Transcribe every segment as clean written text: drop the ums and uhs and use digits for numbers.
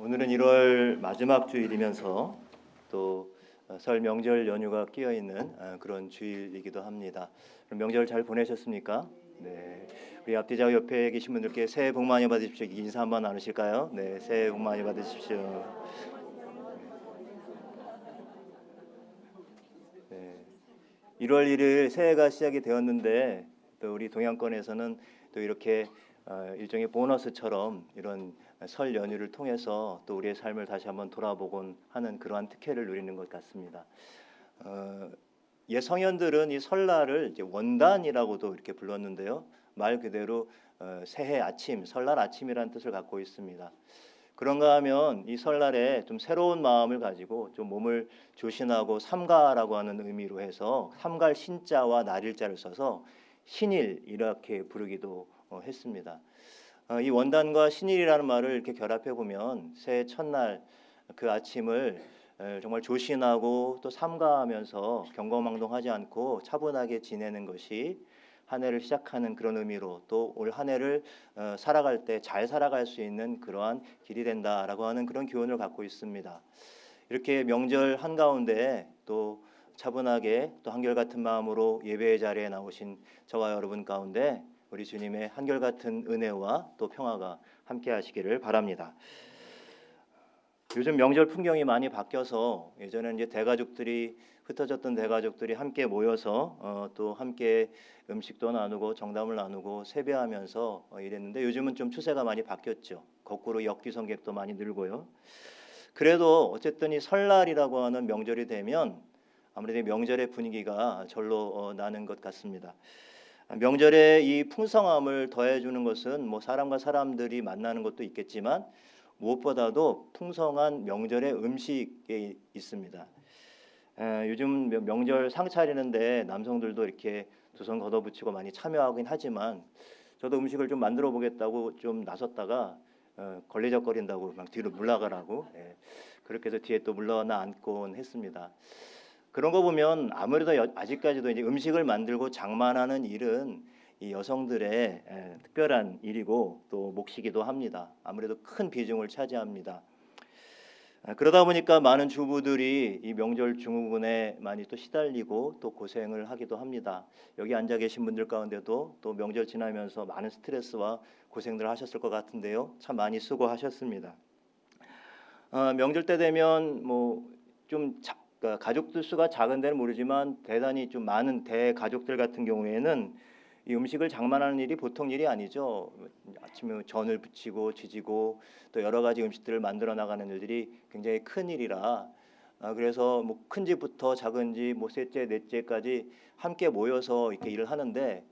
오늘은 1월 마지막 주일이면서 또 설 명절 연휴가 끼어 있는 그런 주일이기도 합니다. 그럼 명절 잘 보내셨습니까? 네. 우리 앞뒤좌우 옆에 계신 분들께 새해 복 많이 받으십시오. 인사 한번 나누실까요? 네, 새해 복 많이 받으십시오. 네. 1월 1일 새해가 시작이 되었는데 또 우리 동양권에서는 또 이렇게 일종의 보너스처럼 이런 설 연휴를 통해서 또 우리의 삶을 다시 한번 돌아보곤 하는 그러한 특혜를 누리는 것 같습니다. 옛 성현들은 이 설날을 이제 원단이라고도 이렇게 불렀는데요. 말 그대로 새해 아침, 설날 아침이라는 뜻을 갖고 있습니다. 그런가 하면 이 설날에 좀 새로운 마음을 가지고 좀 몸을 조신하고 삼가라고 하는 의미로 해서 삼갈 신자와 날일자를 써서 신일 이렇게 부르기도 했습니다. 이 원단과 신일이라는 말을 이렇게 결합해 보면 새해 첫날 그 아침을 정말 조신하고 또 삼가하면서 경거망동하지 않고 차분하게 지내는 것이 한 해를 시작하는 그런 의미로 또 올 한 해를 살아갈 때 잘 살아갈 수 있는 그러한 길이 된다라고 하는 그런 교훈을 갖고 있습니다. 이렇게 명절 한가운데 또 차분하게 또 한결같은 마음으로 예배의 자리에 나오신 저와 여러분 가운데 우리 주님의 한결같은 은혜와 또 평화가 함께 하시기를 바랍니다. 요즘 명절 풍경이 많이 바뀌어서 예전에는 이제 대가족들이 흩어졌던 대가족들이 함께 모여서 또 함께 음식도 나누고 정담을 나누고 세배하면서 이랬는데 요즘은 좀 추세가 많이 바뀌었죠. 거꾸로 역귀성객도 많이 늘고요. 그래도 어쨌든 이 설날이라고 하는 명절이 되면 아무래도 명절의 분위기가 절로 나는 것 같습니다. 명절에 이 풍성함을 더해주는 것은 뭐 사람과 사람들이 만나는 것도 있겠지만 무엇보다도 풍성한 명절의 음식에 있습니다. 요즘 명절 상 차리는데 남성들도 이렇게 두 손 걷어붙이고 많이 참여하긴 하지만 저도 음식을 좀 만들어 보겠다고 좀 나섰다가 걸리적거린다고 막 뒤로 물러가라고 그렇게 해서 뒤에 또 물러나 앉곤 했습니다. 그런 거 보면 아무래도 아직까지도 이제 음식을 만들고 장만하는 일은 이 여성들의 특별한 일이고 또 몫이기도 합니다. 아무래도 큰 비중을 차지합니다. 그러다 보니까 많은 주부들이 이 명절 증후군에 많이 또 시달리고 또 고생을 하기도 합니다. 여기 앉아 계신 분들 가운데도 또 명절 지나면서 많은 스트레스와 고생들 하셨을 것 같은데요. 참 많이 수고하셨습니다. 명절 때 되면 뭐좀 그러니까 가족들 수가 작은 데는 모르지만 대단히 좀 많은 대가족들 같은 경우에는 이 음식을 장만하는 일이 보통 일이 아니죠. 아침에 전을 부치고 지지고 또 여러 가지 음식들을 만들어 나가는 일들이 굉장히 큰 일이라 그래서 뭐 큰 집부터 작은 집, 뭐 셋째, 넷째까지 함께 모여서 이렇게 일을 하는데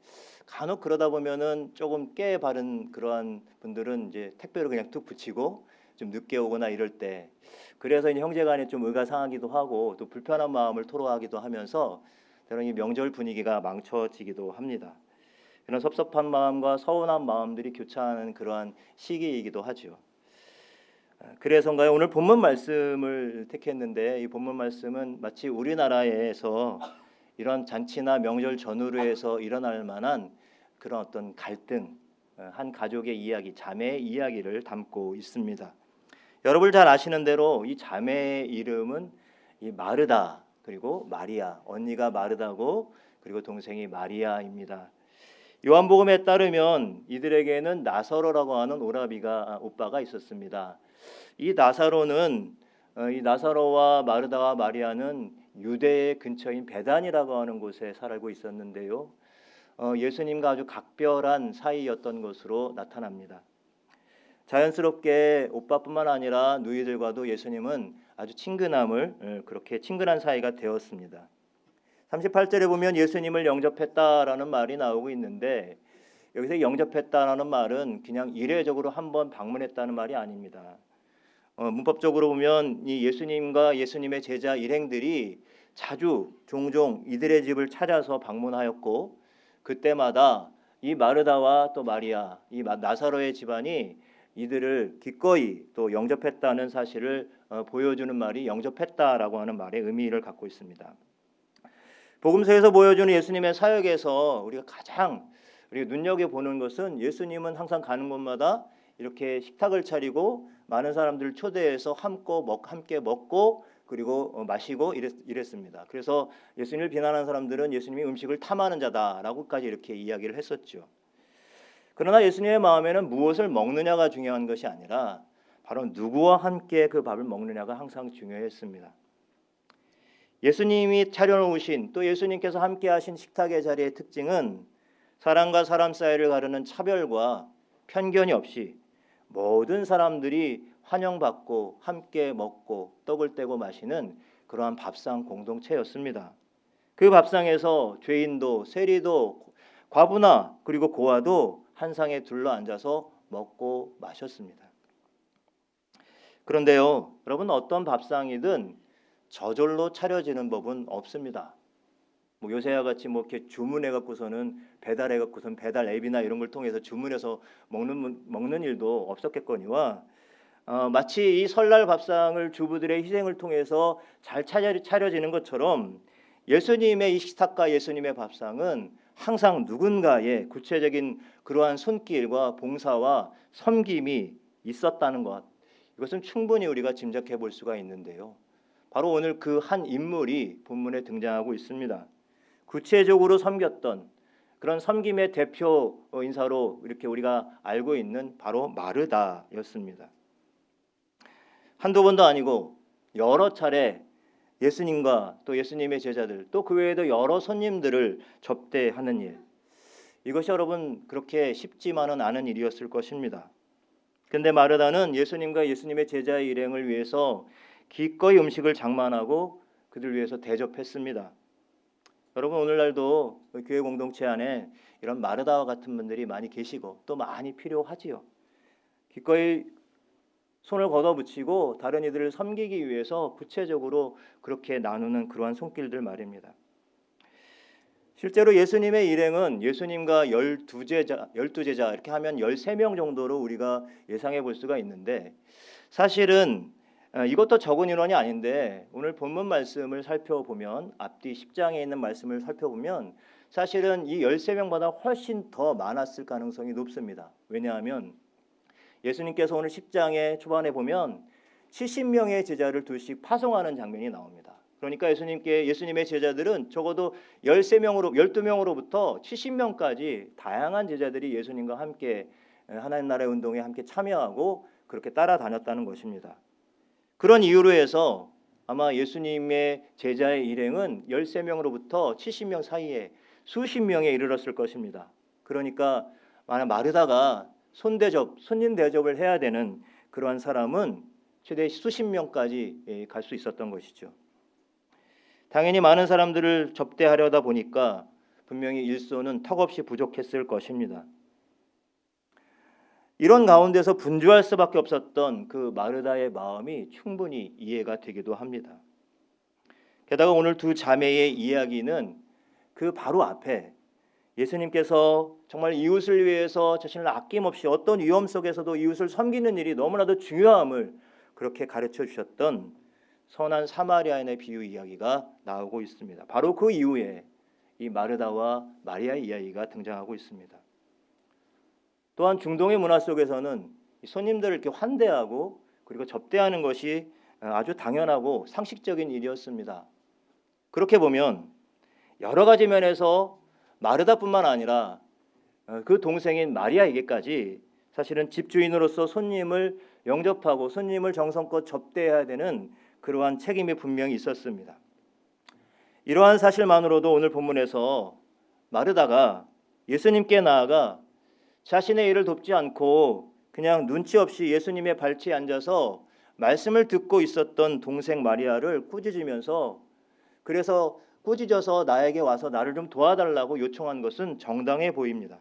간혹 그러다 보면은 조금 깨 바른 그러한 분들은 이제 택배로 그냥 툭 붙이고 좀 늦게 오거나 이럴 때 그래서 이제 형제간에 좀 의가상하기도 하고 또 불편한 마음을 토로하기도 하면서 때로는 이 명절 분위기가 망쳐지기도 합니다. 이런 섭섭한 마음과 서운한 마음들이 교차하는 그러한 시기이기도 하죠. 그래서인가요? 오늘 본문 말씀을 택했는데 이 본문 말씀은 마치 우리나라에서 이런 잔치나 명절 전후로 해서 일어날 만한 그런 어떤 갈등, 한 가족의 이야기, 자매의 이야기를 담고 있습니다. 여러분 잘 아시는 대로 이 자매의 이름은 이 마르다 그리고 마리아, 언니가 마르다고 그리고 동생이 마리아입니다. 요한복음에 따르면 이들에게는 나사로라고 하는 오빠가 있었습니다. 이 나사로는 이 나사로와 마르다와 마리아는 유대의 근처인 베단이라고 하는 곳에 살고 있었는데요. 예수님과 아주 각별한 사이였던 것으로 나타납니다. 자연스럽게 오빠뿐만 아니라 누이들과도 예수님은 아주 그렇게 친근한 사이가 되었습니다. 38절에 보면 예수님을 영접했다라는 말이 나오고 있는데 여기서 영접했다라는 말은 그냥 이례적으로 한번 방문했다는 말이 아닙니다. 문법적으로 보면 이 예수님과 예수님의 제자 일행들이 종종 이들의 집을 찾아서 방문하였고 그때마다 이 마르다와 또 마리아, 이 나사로의 집안이 이들을 기꺼이 또 영접했다는 사실을 보여주는 말이 영접했다라고 하는 말의 의미를 갖고 있습니다. 복음서에서 보여주는 예수님의 사역에서 우리가 가장 눈여겨보는 것은 예수님은 항상 가는 곳마다 이렇게 식탁을 차리고 많은 사람들을 초대해서 함께 먹고 그리고 마시고 이랬습니다. 그래서 예수님을 비난하는 사람들은 예수님이 음식을 탐하는 자다라고까지 이렇게 이야기를 했었죠. 그러나 예수님의 마음에는 무엇을 먹느냐가 중요한 것이 아니라 바로 누구와 함께 그 밥을 먹느냐가 항상 중요했습니다. 예수님이 차려놓으신 또 예수님께서 함께 하신 식탁의 자리의 특징은 사람과 사람 사이를 가르는 차별과 편견이 없이 모든 사람들이 환영받고 함께 먹고 떡을 떼고 마시는 그러한 밥상 공동체였습니다. 그 밥상에서 죄인도 세리도 과부나 그리고 고아도 한 상에 둘러앉아서 먹고 마셨습니다. 그런데요, 여러분, 어떤 밥상이든 저절로 차려지는 법은 없습니다. 뭐 요새와 같이 뭐 이렇게 주문해 갖고서는 배달해 갖고선 배달 앱이나 이런 걸 통해서 주문해서 먹는 일도 없었겠거니와 마치 이 설날 밥상을 주부들의 희생을 통해서 잘 차려지는 것처럼 예수님의 이 식탁과 예수님의 밥상은 항상 누군가의 구체적인 그러한 손길과 봉사와 섬김이 있었다는 것, 이것은 충분히 우리가 짐작해 볼 수가 있는데요. 바로 오늘 그 한 인물이 본문에 등장하고 있습니다. 구체적으로 섬겼던 그런 섬김의 대표 인사로 이렇게 우리가 알고 있는 바로 마르다였습니다. 한두 번도 아니고 여러 차례 예수님과 또 예수님의 제자들 또 그 외에도 여러 손님들을 접대하는 일, 이것이 여러분 그렇게 쉽지만은 않은 일이었을 것입니다. 근데 마르다는 예수님과 예수님의 제자의 일행을 위해서 기꺼이 음식을 장만하고 그들 위해서 대접했습니다. 여러분, 오늘날도 교회 공동체 안에 이런 마르다와 같은 분들이 많이 계시고 또 많이 필요하지요. 기꺼이 손을 걷어붙이고 다른 이들을 섬기기 위해서 구체적으로 그렇게 나누는 그러한 손길들 말입니다. 실제로 예수님의 일행은 예수님과 12제자 이렇게 하면 13명 정도로 우리가 예상해 볼 수가 있는데, 사실은 이것도 적은 인원이 아닌데 오늘 본문 말씀을 살펴보면, 앞뒤 10장에 있는 말씀을 살펴보면 사실은 이 13명보다 훨씬 더 많았을 가능성이 높습니다. 왜냐하면 예수님께서 오늘 10장의 초반에 보면 70명의 제자를 둘씩 파송하는 장면이 나옵니다. 그러니까 예수님의 제자들은 적어도 12명으로부터 70명까지 다양한 제자들이 예수님과 함께 하나님 나라의 운동에 함께 참여하고 그렇게 따라다녔다는 것입니다. 그런 이유로 해서 아마 예수님의 제자의 일행은 13명으로부터 70명 사이에 수십 명에 이르렀을 것입니다. 그러니까 만약 마르다가 손님 대접을 해야 되는 그러한 사람은 최대 수십 명까지 갈 수 있었던 것이죠. 당연히 많은 사람들을 접대하려다 보니까 분명히 일손은 턱없이 부족했을 것입니다. 이런 가운데서 분주할 수밖에 없었던 그 마르다의 마음이 충분히 이해가 되기도 합니다. 게다가 오늘 두 자매의 이야기는 그 바로 앞에 예수님께서 정말 이웃을 위해서 자신을 아낌없이 어떤 위험 속에서도 이웃을 섬기는 일이 너무나도 중요함을 그렇게 가르쳐 주셨던 선한 사마리아인의 비유 이야기가 나오고 있습니다. 바로 그 이후에 이 마르다와 마리아의 이야기가 등장하고 있습니다. 또한 중동의 문화 속에서는 손님들을 이렇게 환대하고 그리고 접대하는 것이 아주 당연하고 상식적인 일이었습니다. 그렇게 보면 여러 가지 면에서 마르다뿐만 아니라 그 동생인 마리아에게까지 사실은 집주인으로서 손님을 영접하고 손님을 정성껏 접대해야 되는 그러한 책임이 분명히 있었습니다. 이러한 사실만으로도 오늘 본문에서 마르다가 예수님께 나아가 자신의 일을 돕지 않고 그냥 눈치 없이 예수님의 발치에 앉아서 말씀을 듣고 있었던 동생 마리아를 꾸짖으면서, 그래서 꾸짖어서 나에게 와서 나를 좀 도와달라고 요청한 것은 정당해 보입니다.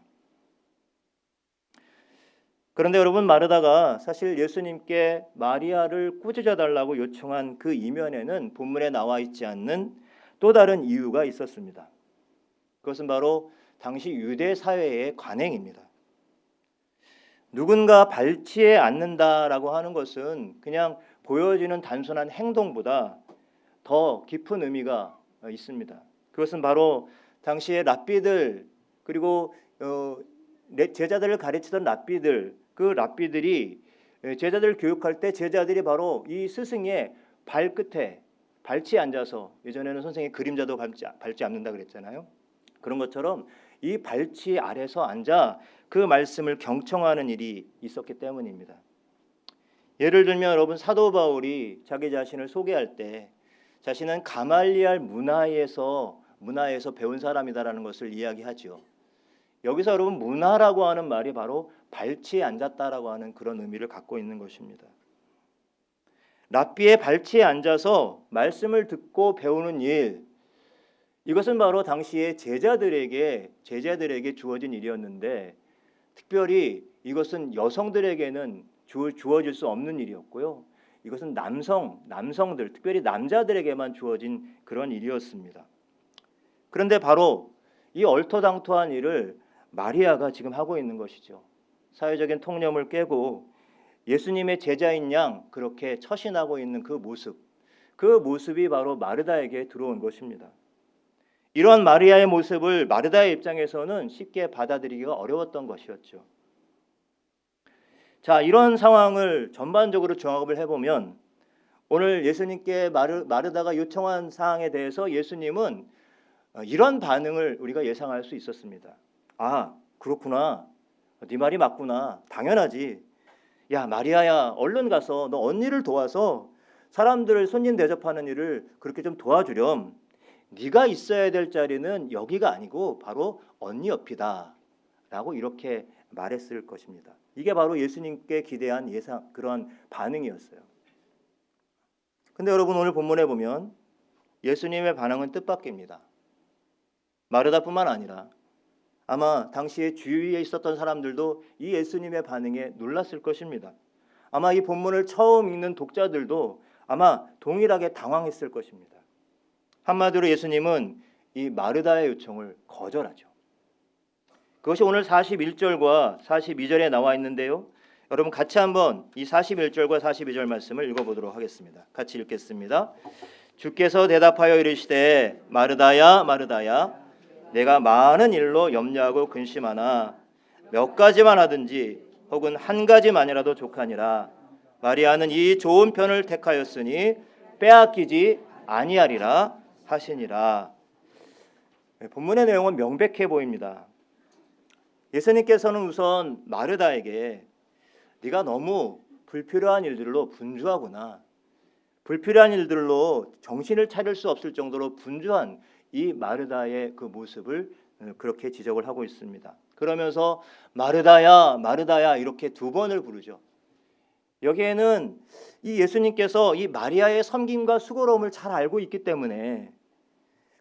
그런데 여러분, 마르다가 사실 예수님께 마리아를 꾸짖어 달라고 요청한 그 이면에는 본문에 나와 있지 않는 또 다른 이유가 있었습니다. 그것은 바로 당시 유대 사회의 관행입니다. 누군가 발치에 앉는다라고 하는 것은 그냥 보여지는 단순한 행동보다 더 깊은 의미가 있습니다. 그것은 바로 당시의 랍비들, 그리고 제자들을 가르치던 랍비들, 그 랍비들이 제자들 교육할 때 제자들이 바로 이 스승의 발끝에 발치에 앉아서, 예전에는 선생님 그림자도 밟지 않는다 그랬잖아요. 그런 것처럼 이 발치 아래서 앉아 그 말씀을 경청하는 일이 있었기 때문입니다. 예를 들면 여러분, 사도 바울이 자기 자신을 소개할 때 자신은 가말리알 문화에서 배운 사람이다라는 것을 이야기하죠. 여기서 여러분, 문화라고 하는 말이 바로 발치에 앉았다라고 하는 그런 의미를 갖고 있는 것입니다. 랍비의 발치에 앉아서 말씀을 듣고 배우는 일, 이것은 바로 당시에 제자들에게 주어진 일이었는데, 특별히 이것은 여성들에게는 주어질 수 없는 일이었고요. 이것은 남성들, 특별히 남자들에게만 주어진 그런 일이었습니다. 그런데 바로 이 얼토당토한 일을 마리아가 지금 하고 있는 것이죠. 사회적인 통념을 깨고 예수님의 제자인 양 그렇게 처신하고 있는 그 모습이 바로 마르다에게 들어온 것입니다. 이런 마리아의 모습을 마르다의 입장에서는 쉽게 받아들이기가 어려웠던 것이었죠. 자, 이런 상황을 전반적으로 종합을 해보면 오늘 예수님께 마르다가 요청한 사항에 대해서 예수님은 이런 반응을 우리가 예상할 수 있었습니다. 아, 그렇구나. 네 말이 맞구나. 당연하지. 야, 마리아야, 얼른 가서 너 언니를 도와서 사람들을 손님 대접하는 일을 그렇게 좀 도와주렴. 네가 있어야 될 자리는 여기가 아니고 바로 언니 옆이다 라고 이렇게 말했을 것입니다. 이게 바로 예수님께 기대한 그런 반응이었어요. 근데 여러분, 오늘 본문에 보면 예수님의 반응은 뜻밖입니다. 마르다뿐만 아니라 아마 당시에 주위에 있었던 사람들도 이 예수님의 반응에 놀랐을 것입니다. 아마 이 본문을 처음 읽는 독자들도 아마 동일하게 당황했을 것입니다. 한마디로 예수님은 이 마르다의 요청을 거절하죠. 그것이 오늘 41절과 42절에 나와 있는데요. 여러분, 같이 한번 이 41절과 42절 말씀을 읽어보도록 하겠습니다. 같이 읽겠습니다. 주께서 대답하여 이르시되 마르다야 마르다야, 내가 많은 일로 염려하고 근심하나 몇 가지만 하든지 혹은 한 가지만이라도 족하니라. 마리아는 이 좋은 편을 택하였으니 빼앗기지 아니하리라 하시니라. 본문의 내용은 명백해 보입니다. 예수님께서는 우선 마르다에게 네가 너무 불필요한 일들로 분주하구나, 불필요한 일들로 정신을 차릴 수 없을 정도로 분주한 이 마르다의 그 모습을 그렇게 지적을 하고 있습니다. 그러면서 마르다야 마르다야 이렇게 두 번을 부르죠. 여기에는 이 예수님께서 이 마리아의 섬김과 수고로움을 잘 알고 있기 때문에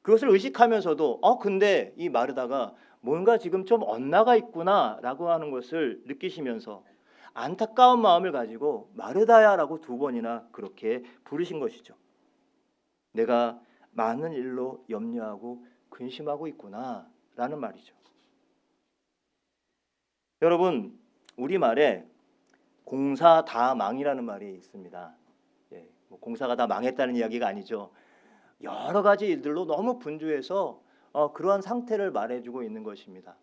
그것을 의식하면서도 근데 이 마르다가 뭔가 지금 좀 엇나가 있구나라고 하는 것을 느끼시면서 안타까운 마음을 가지고 마르다야라고 두 번이나 그렇게 부르신 것이죠. 내가 많은 일로 염려하고 근심하고 있구나라는 말이죠. 여러분, 우리말에 공사 다 망이라는 말이 있습니다. 공사가 다 망했다는 이야기가 아니죠. 여러 가지 일들로 너무 분주해서 그러한 상태를 말해주고 있는 것입니다.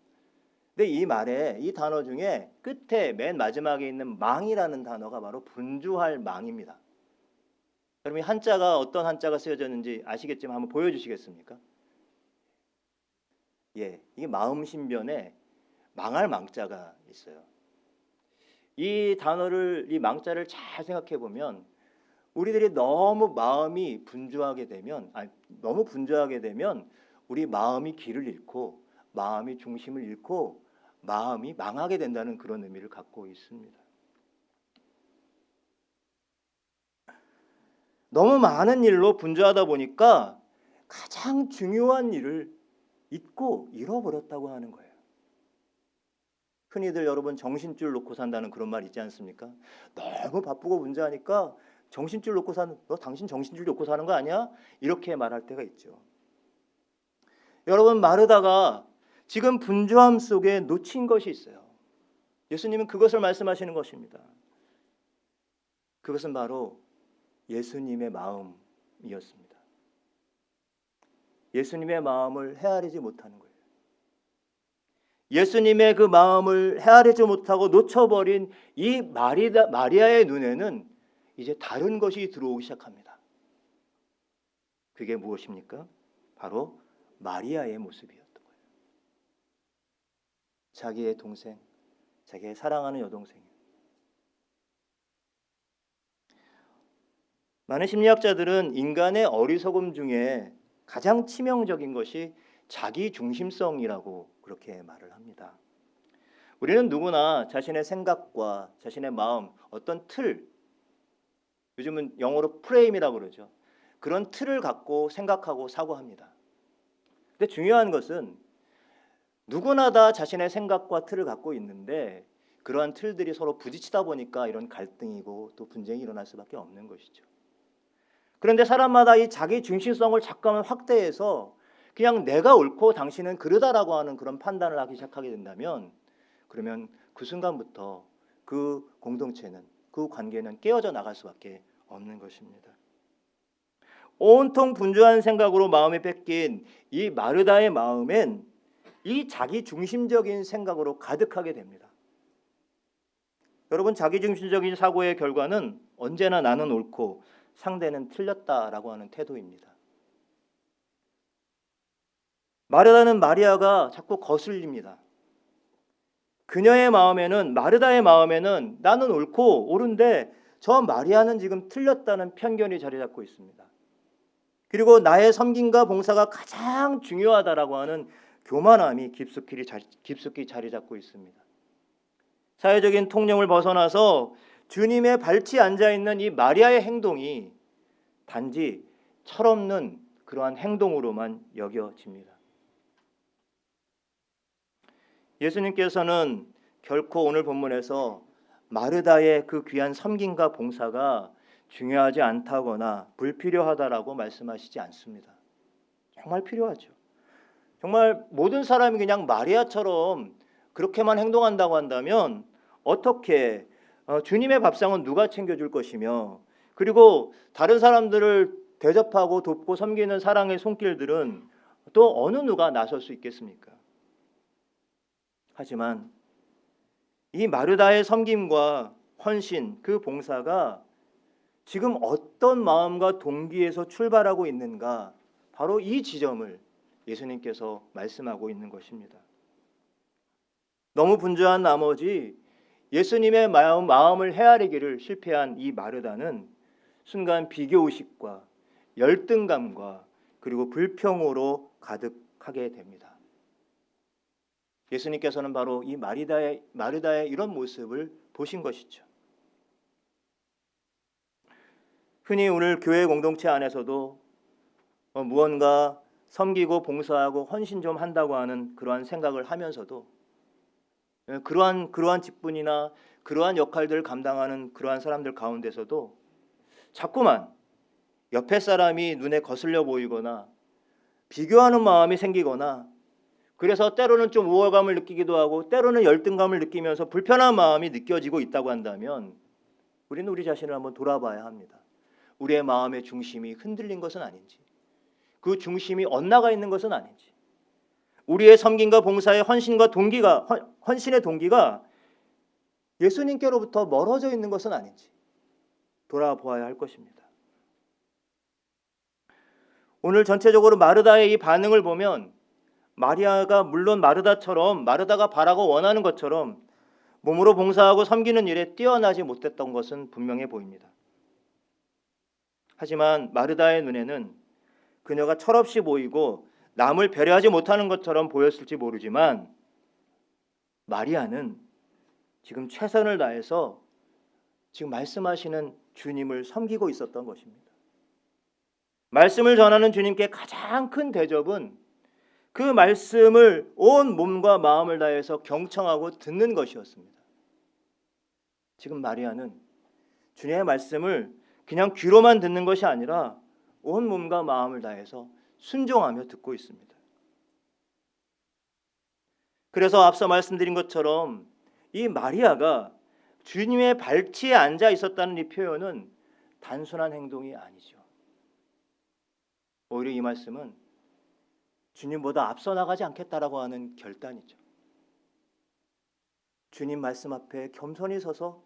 근데 이 말에, 이 단어 중에 끝에 맨 마지막에 있는 망이라는 단어가 바로 분주할 망입니다. 여러분, 한자가 어떤 한자가 쓰여졌는지 아시겠지만 한번 보여주시겠습니까? 이게 마음신변에 망할 망자가 있어요. 이 단어를, 이 망자를 잘 생각해 보면 우리들이 너무 분주하게 되면 우리 마음이 길을 잃고 마음이 중심을 잃고 마음이 망하게 된다는 그런 의미를 갖고 있습니다. 너무 많은 일로 분주하다 보니까 가장 중요한 일을 잊고 잃어버렸다고 하는 거예요. 흔히들 여러분 정신줄 놓고 산다는 그런 말 있지 않습니까? 너무 바쁘고 분주하니까 정신줄 놓고 너 당신 정신줄 놓고 사는 거 아니야? 이렇게 말할 때가 있죠. 여러분, 마르다가 지금 분주함 속에 놓친 것이 있어요. 예수님은 그것을 말씀하시는 것입니다. 그것은 바로 예수님의 마음이었습니다. 예수님의 마음을 헤아리지 못하는 거예요. 예수님의 그 마음을 헤아리지 못하고 놓쳐버린 이 마리아의 눈에는 이제 다른 것이 들어오기 시작합니다. 그게 무엇입니까? 바로 마리아의 모습이었던 거예요. 자기의 동생, 자기의 사랑하는 여동생. 많은 심리학자들은 인간의 어리석음 중에 가장 치명적인 것이 자기 중심성이라고 그렇게 말을 합니다. 우리는 누구나 자신의 생각과 자신의 마음, 어떤 틀, 요즘은 영어로 프레임이라고 그러죠. 그런 틀을 갖고 생각하고 사고합니다. 근데 중요한 것은 누구나 다 자신의 생각과 틀을 갖고 있는데 그러한 틀들이 서로 부딪히다 보니까 이런 갈등이고 또 분쟁이 일어날 수밖에 없는 것이죠. 그런데 사람마다 이 자기 중심성을 잠깐만 확대해서 그냥 내가 옳고 당신은 그르다라고 하는 그런 판단을 하기 시작하게 된다면 그러면 그 순간부터 그 공동체는, 그 관계는 깨어져 나갈 수밖에 없는 것입니다. 온통 분주한 생각으로 마음이 뺏긴 이 마르다의 마음엔 이 자기 중심적인 생각으로 가득하게 됩니다. 여러분, 자기 중심적인 사고의 결과는 언제나 나는 옳고 상대는 틀렸다라고 하는 태도입니다. 마르다는 마리아가 자꾸 거슬립니다. 그녀의 마음에는, 마르다의 마음에는 나는 옳고 옳은데 저 마리아는 지금 틀렸다는 편견이 자리 잡고 있습니다. 그리고 나의 섬김과 봉사가 가장 중요하다라고 하는 교만함이 깊숙이 자리 잡고 있습니다. 사회적인 통념을 벗어나서 주님의 발치에 앉아있는 이 마리아의 행동이 단지 철없는 그러한 행동으로만 여겨집니다. 예수님께서는 결코 오늘 본문에서 마르다의 그 귀한 섬김과 봉사가 중요하지 않다거나 불필요하다라고 말씀하시지 않습니다. 정말 필요하죠. 정말 모든 사람이 그냥 마리아처럼 그렇게만 행동한다고 한다면 어떻게 주님의 밥상은 누가 챙겨줄 것이며, 그리고 다른 사람들을 대접하고 돕고 섬기는 사랑의 손길들은 또 어느 누가 나설 수 있겠습니까? 하지만 이 마르다의 섬김과 헌신, 그 봉사가 지금 어떤 마음과 동기에서 출발하고 있는가, 바로 이 지점을 예수님께서 말씀하고 있는 것입니다. 너무 분주한 나머지 예수님의 마음을 헤아리기를 실패한 이 마르다는 순간 비교의식과 열등감과 그리고 불평으로 가득하게 됩니다. 예수님께서는 바로 이 마르다의 이런 모습을 보신 것이죠. 흔히 오늘 교회 공동체 안에서도 무언가 섬기고 봉사하고 헌신 좀 한다고 하는 그러한 생각을 하면서도 그러한 직분이나 그러한 역할들을 감당하는 그러한 사람들 가운데서도 자꾸만 옆에 사람이 눈에 거슬려 보이거나 비교하는 마음이 생기거나, 그래서 때로는 좀 우월감을 느끼기도 하고 때로는 열등감을 느끼면서 불편한 마음이 느껴지고 있다고 한다면 우리는 우리 자신을 한번 돌아봐야 합니다. 우리의 마음의 중심이 흔들린 것은 아닌지, 그 중심이 엇나가 있는 것은 아닌지, 우리의 섬김과 봉사의 헌신의 동기가 예수님께로부터 멀어져 있는 것은 아닌지 돌아보아야 할 것입니다. 오늘 전체적으로 마르다의 이 반응을 보면 마리아가 물론 마르다가 바라고 원하는 것처럼 몸으로 봉사하고 섬기는 일에 뛰어나지 못했던 것은 분명해 보입니다. 하지만 마르다의 눈에는 그녀가 철없이 보이고 남을 배려하지 못하는 것처럼 보였을지 모르지만 마리아는 지금 최선을 다해서 지금 말씀하시는 주님을 섬기고 있었던 것입니다. 말씀을 전하는 주님께 가장 큰 대접은 그 말씀을 온 몸과 마음을 다해서 경청하고 듣는 것이었습니다. 지금 마리아는 주님의 말씀을 그냥 귀로만 듣는 것이 아니라 온 몸과 마음을 다해서 순종하며 듣고 있습니다. 그래서 앞서 말씀드린 것처럼 이 마리아가 주님의 발치에 앉아 있었다는 이 표현은 단순한 행동이 아니죠. 오히려 이 말씀은 주님보다 앞서 나가지 않겠다라고 하는 결단이죠. 주님 말씀 앞에 겸손히 서서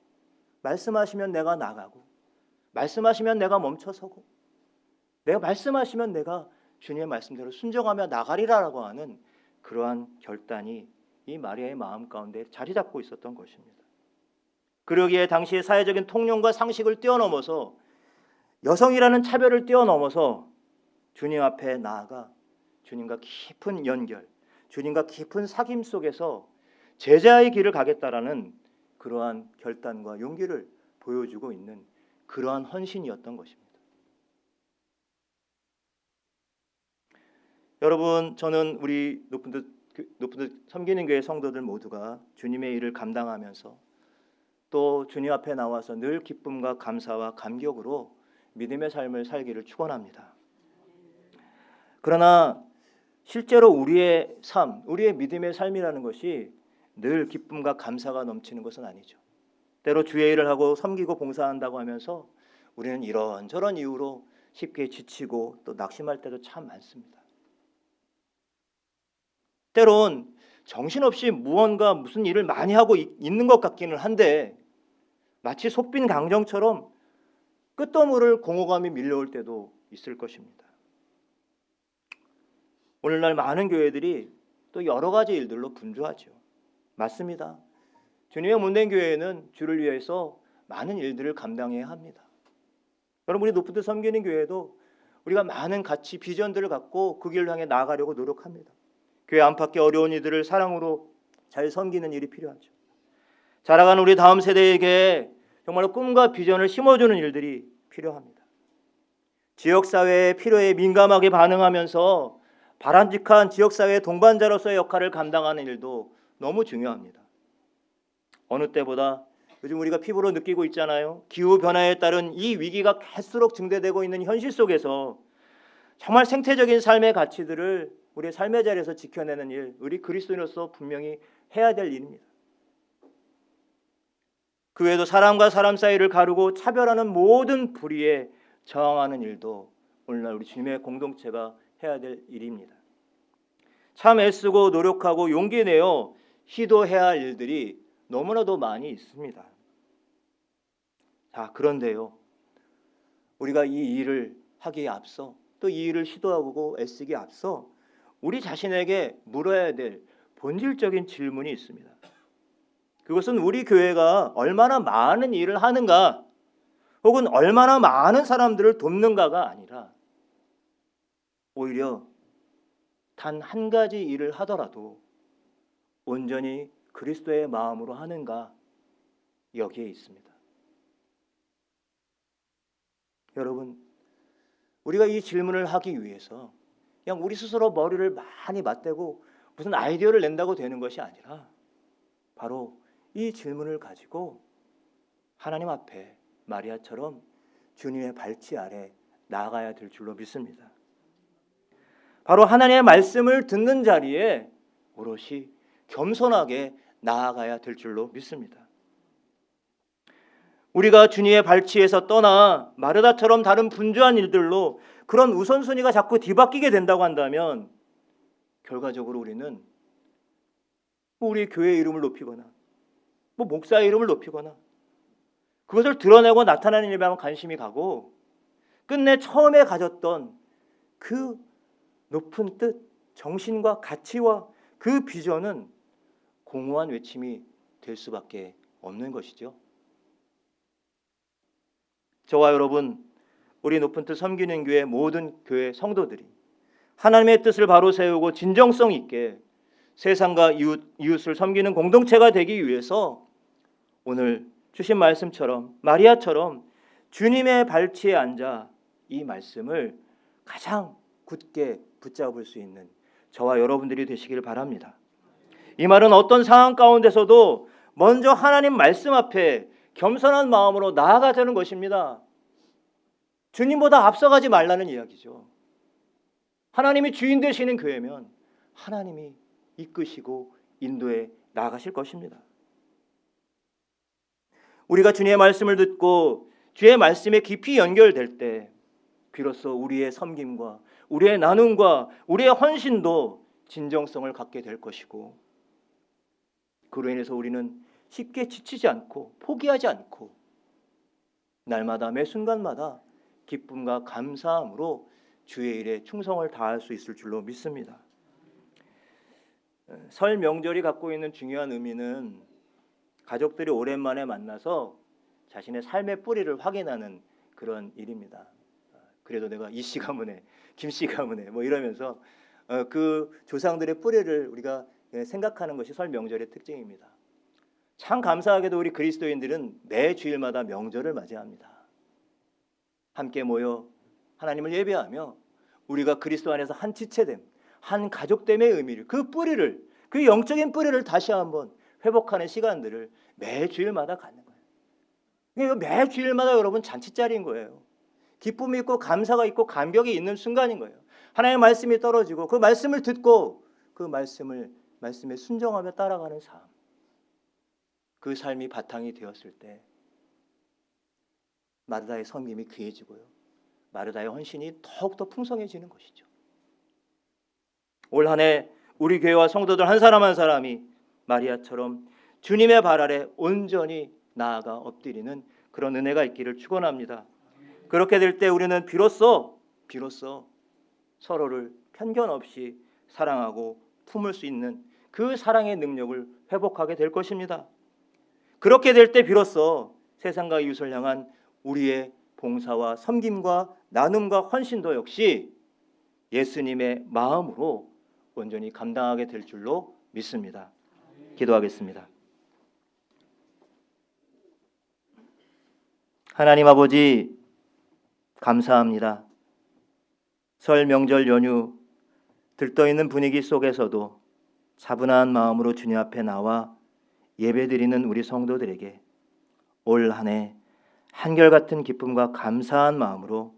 말씀하시면 내가 나가고, 말씀하시면 내가 멈춰서고, 내가 말씀하시면 내가 주님의 말씀대로 순종하며 나가리라라고 하는 그러한 결단이 이 마리아의 마음 가운데 자리 잡고 있었던 것입니다. 그러기에 당시의 사회적인 통념과 상식을 뛰어넘어서, 여성이라는 차별을 뛰어넘어서 주님 앞에 나아가 주님과 깊은 연결, 주님과 깊은 사귐 속에서 제자의 길을 가겠다라는 그러한 결단과 용기를 보여주고 있는 그러한 헌신이었던 것입니다. 여러분, 저는 우리 높은 듯 섬기는 교회 성도들 모두가 주님의 일을 감당하면서 또 주님 앞에 나와서 늘 기쁨과 감사와 감격으로 믿음의 삶을 살기를 축원합니다. 그러나 실제로 우리의 삶, 우리의 믿음의 삶이라는 것이 늘 기쁨과 감사가 넘치는 것은 아니죠. 때로 주의 일을 하고 섬기고 봉사한다고 하면서 우리는 이런저런 이유로 쉽게 지치고 또 낙심할 때도 참 많습니다. 때론 정신없이 무언가 무슨 일을 많이 하고 있는 것 같기는 한데 마치 속빈 강정처럼 끝도 모를 공허감이 밀려올 때도 있을 것입니다. 오늘날 많은 교회들이 또 여러 가지 일들로 분주하죠. 맞습니다. 주님의 몸된 교회는 주를 위해서 많은 일들을 감당해야 합니다. 여러분, 우리 높은 데 섬기는 교회도 우리가 많은 가치, 비전들을 갖고 그 길을 향해 나아가려고 노력합니다. 교회 안팎의 어려운 이들을 사랑으로 잘 섬기는 일이 필요하죠. 자라가는 우리 다음 세대에게 정말로 꿈과 비전을 심어주는 일들이 필요합니다. 지역사회의 필요에 민감하게 반응하면서 바람직한 지역사회의 동반자로서의 역할을 감당하는 일도 너무 중요합니다. 어느 때보다 요즘 우리가 피부로 느끼고 있잖아요. 기후변화에 따른 이 위기가 갈수록 증대되고 있는 현실 속에서 정말 생태적인 삶의 가치들을 우리의 삶의 자리에서 지켜내는 일, 우리 그리스도인으로서 분명히 해야 될 일입니다. 그 외에도 사람과 사람 사이를 가르고 차별하는 모든 불의에 저항하는 일도 오늘날 우리 주님의 공동체가 해야 될 일입니다. 참 애쓰고 노력하고 용기 내어 시도해야 할 일들이 너무나도 많이 있습니다. 자, 그런데요, 우리가 이 일을 하기에 앞서 또 이 일을 시도하고 애쓰기에 앞서 우리 자신에게 물어야 될 본질적인 질문이 있습니다. 그것은 우리 교회가 얼마나 많은 일을 하는가 혹은 얼마나 많은 사람들을 돕는가가 아니라 오히려 단 한 가지 일을 하더라도 온전히 그리스도의 마음으로 하는가, 여기에 있습니다. 여러분, 우리가 이 질문을 하기 위해서 그냥 우리 스스로 머리를 많이 맞대고 무슨 아이디어를 낸다고 되는 것이 아니라 바로 이 질문을 가지고 하나님 앞에 마리아처럼 주님의 발치 아래 나아가야 될 줄로 믿습니다. 바로 하나님의 말씀을 듣는 자리에 오롯이 겸손하게 나아가야 될 줄로 믿습니다. 우리가 주님의 발치에서 떠나 마르다처럼 다른 분주한 일들로 그런 우선순위가 자꾸 뒤바뀌게 된다고 한다면 결과적으로 우리는 우리 교회의 이름을 높이거나 목사의 이름을 높이거나 그것을 드러내고 나타나는 일에만 관심이 가고 끝내 처음에 가졌던 그 높은 뜻, 정신과 가치와 그 비전은 공허한 외침이 될 수밖에 없는 것이죠. 저와 여러분, 우리 높은 뜻 섬기는 교회 모든 교회 성도들이 하나님의 뜻을 바로 세우고 진정성 있게 세상과 이웃을 섬기는 공동체가 되기 위해서 오늘 주신 말씀처럼 마리아처럼 주님의 발치에 앉아 이 말씀을 가장 굳게 붙잡을 수 있는 저와 여러분들이 되시길 바랍니다. 이 말은 어떤 상황 가운데서도 먼저 하나님 말씀 앞에 겸손한 마음으로 나아가자는 것입니다. 주님보다 앞서가지 말라는 이야기죠. 하나님이 주인 되시는 교회면 하나님이 이끄시고 인도해 나아가실 것입니다. 우리가 주님의 말씀을 듣고 주의 말씀에 깊이 연결될 때 비로소 우리의 섬김과 우리의 나눔과 우리의 헌신도 진정성을 갖게 될 것이고 그로 인해서 우리는 쉽게 지치지 않고 포기하지 않고 날마다 매 순간마다 기쁨과 감사함으로 주의 일에 충성을 다할 수 있을 줄로 믿습니다. 설 명절이 갖고 있는 중요한 의미는 가족들이 오랜만에 만나서 자신의 삶의 뿌리를 확인하는 그런 일입니다. 그래도 내가 이 씨 가문에 김 씨 가문에 뭐 이러면서 그 조상들의 뿌리를 우리가 생각하는 것이 설 명절의 특징입니다. 참 감사하게도 우리 그리스도인들은 매 주일마다 명절을 맞이합니다. 함께 모여 하나님을 예배하며 우리가 그리스도 안에서 한 지체됨, 한 가족됨의 의미를, 그 뿌리를, 그 영적인 뿌리를 다시 한번 회복하는 시간들을 매 주일마다 갖는 거예요. 그러니까 매 주일마다 여러분 잔치자리인 거예요. 기쁨이 있고 감사가 있고 감격이 있는 순간인 거예요. 하나님의 말씀이 떨어지고 그 말씀을 듣고 그 말씀에 순종하며 따라가는 삶. 그 삶이 바탕이 되었을 때 마르다의 섬김이 귀해지고요. 마르다의 헌신이 더욱더 풍성해지는 것이죠. 올 한 해 우리 교회와 성도들 한 사람 한 사람이 마리아처럼 주님의 발 아래 온전히 나아가 엎드리는 그런 은혜가 있기를 축원합니다. 그렇게 될 때 우리는 비로소 서로를 편견 없이 사랑하고 품을 수 있는 그 사랑의 능력을 회복하게 될 것입니다. 그렇게 될 때 비로소 세상과 이웃을 향한 우리의 봉사와 섬김과 나눔과 헌신도 역시 예수님의 마음으로 온전히 감당하게 될 줄로 믿습니다. 기도하겠습니다. 하나님 아버지 감사합니다. 설 명절 연휴 들떠있는 분위기 속에서도 차분한 마음으로 주님 앞에 나와 예배드리는 우리 성도들에게 올 한 해 한결같은 기쁨과 감사한 마음으로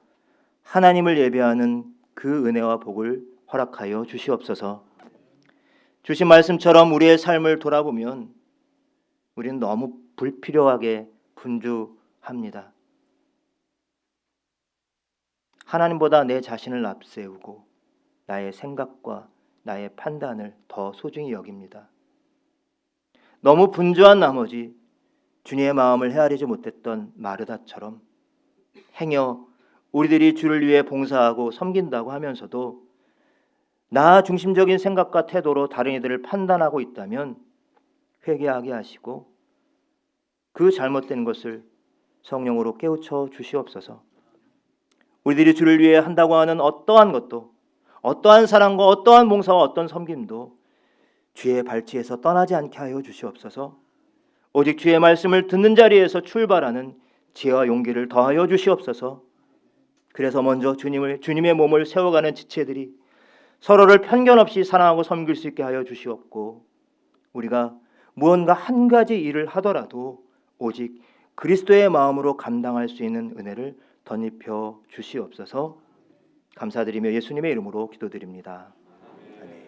하나님을 예배하는 그 은혜와 복을 허락하여 주시옵소서. 주신 말씀처럼 우리의 삶을 돌아보면 우리는 너무 불필요하게 분주합니다. 하나님보다 내 자신을 앞세우고 나의 생각과 나의 판단을 더 소중히 여깁니다. 너무 분주한 나머지 주님의 마음을 헤아리지 못했던 마르다처럼 행여 우리들이 주를 위해 봉사하고 섬긴다고 하면서도 나 중심적인 생각과 태도로 다른 이들을 판단하고 있다면 회개하게 하시고 그 잘못된 것을 성령으로 깨우쳐 주시옵소서. 우리들이 주를 위해 한다고 하는 어떠한 것도, 어떠한 사랑과 어떠한 봉사와 어떤 섬김도 주의 발치에서 떠나지 않게 하여 주시옵소서. 오직 주의 말씀을 듣는 자리에서 출발하는 지혜와 용기를 더하여 주시옵소서. 그래서 먼저 주님의 몸을 세워가는 지체들이 서로를 편견 없이 사랑하고 섬길 수 있게 하여 주시옵고, 우리가 무언가 한 가지 일을 하더라도 오직 그리스도의 마음으로 감당할 수 있는 은혜를 덧입혀 주시옵소서. 감사드리며 예수님의 이름으로 기도드립니다. 아멘.